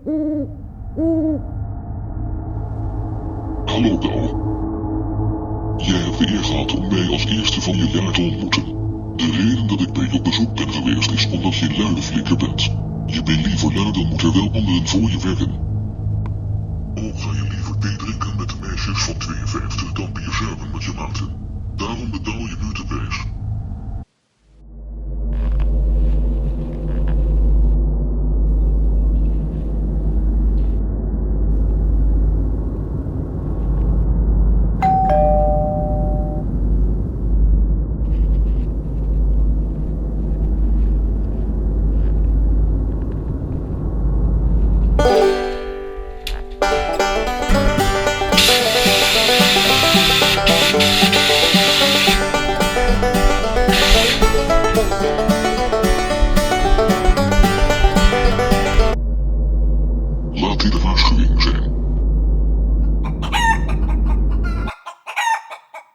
Hallo Douwe. Jij hebt de eer gehad om mij als eerste van je jaar te ontmoeten. De reden dat ik bij je op bezoek ben geweest is omdat je luidenflikker bent. Je bent liever lui, dan moeten er wel anderen voor je werken. Ook ga je liever thee drinken met de meisjes van 52 dan bier zuipen met je maten. Daarom betaal je nu de prijs. Laat dit de waarschuwing zijn.